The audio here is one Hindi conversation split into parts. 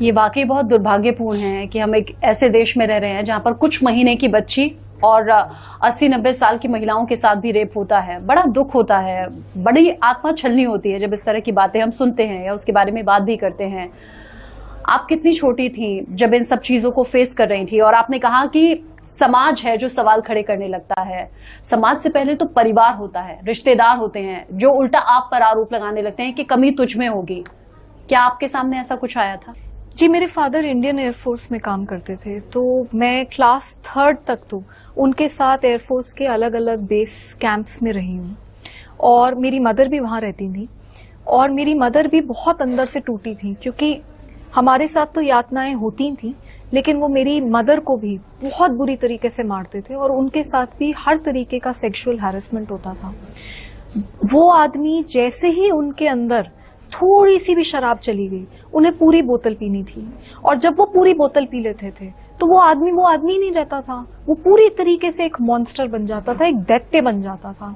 ये वाकई बहुत दुर्भाग्यपूर्ण है कि हम एक ऐसे देश में रह रहे हैं जहां पर कुछ महीने की बच्ची और 80-90 साल की महिलाओं के साथ भी रेप होता है। बड़ा दुख होता है, बड़ी आत्मा छलनी होती है जब इस तरह की बातें हम सुनते हैं या उसके बारे में बात भी करते हैं। आप कितनी छोटी थी जब इन सब चीजों को फेस कर रही थी? और आपने कहा कि समाज है जो सवाल खड़े करने लगता है। समाज से पहले तो परिवार होता है, रिश्तेदार होते हैं जो उल्टा आप पर आरोप लगाने लगते हैं कि कमी तुझ में होगी। क्या आपके सामने ऐसा कुछ आया था? जी, मेरे फादर इंडियन एयरफोर्स में काम करते थे, तो मैं क्लास 3rd तक तो उनके साथ एयरफोर्स के अलग अलग बेस कैंप्स में रही हूँ। और मेरी मदर भी वहाँ रहती थी और मेरी मदर भी बहुत अंदर से टूटी थी, क्योंकि हमारे साथ तो यातनाएं होती थी लेकिन वो मेरी मदर को भी बहुत बुरी तरीके से मारते थे और उनके साथ भी हर तरीके का सेक्सुअल हैरेसमेंट होता था। वो आदमी जैसे ही उनके अंदर थोड़ी सी भी शराब चली गई, उन्हें पूरी बोतल पीनी थी। और जब वो पूरी बोतल पी लेते थे तो वो आदमी ही नहीं रहता था, वो पूरी तरीके से एक मॉन्स्टर बन जाता था, एक दैत्य बन जाता था।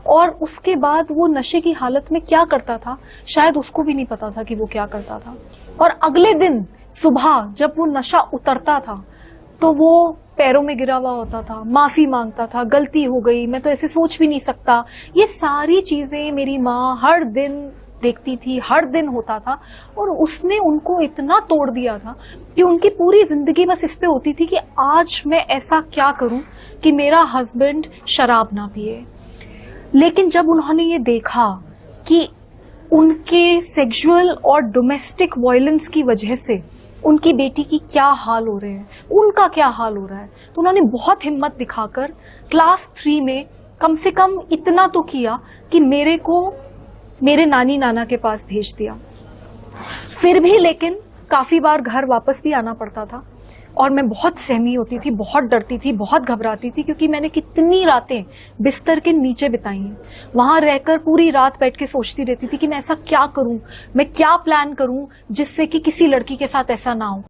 और उसके बाद वो नशे की हालत में क्या करता था शायद उसको भी नहीं पता था कि वो क्या करता था। और अगले दिन सुबह जब वो नशा उतरता था तो वो पैरों में गिरा हुआ होता था, माफी मांगता था, गलती हो गई, मैं तो ऐसे सोच भी नहीं सकता। ये सारी चीजें मेरी माँ हर दिन देखती थी, हर दिन होता था। और उसने उनको इतना तोड़ दिया था कि उनकी पूरी जिंदगी बस इस पे होती थी कि आज मैं ऐसा क्या करूं कि मेरा हस्बैंड शराब ना पिए। लेकिन जब उन्होंने ये देखा कि उनके सेक्सुअल और डोमेस्टिक वायलेंस की वजह से उनकी बेटी की क्या हाल हो रहे हैं, उनका क्या हाल हो रहा है, तो उन्होंने बहुत हिम्मत दिखाकर क्लास 3 में कम से कम इतना तो किया कि मेरे को मेरे नानी नाना के पास भेज दिया। फिर भी लेकिन काफी बार घर वापस भी आना पड़ता था और मैं बहुत सहमी होती थी, बहुत डरती थी, बहुत घबराती थी, क्योंकि मैंने कितनी रातें बिस्तर के नीचे बिताई हैं। वहां रहकर पूरी रात बैठ के सोचती रहती थी कि मैं ऐसा क्या करूं, मैं क्या प्लान करूं जिससे कि किसी लड़की के साथ ऐसा ना हो।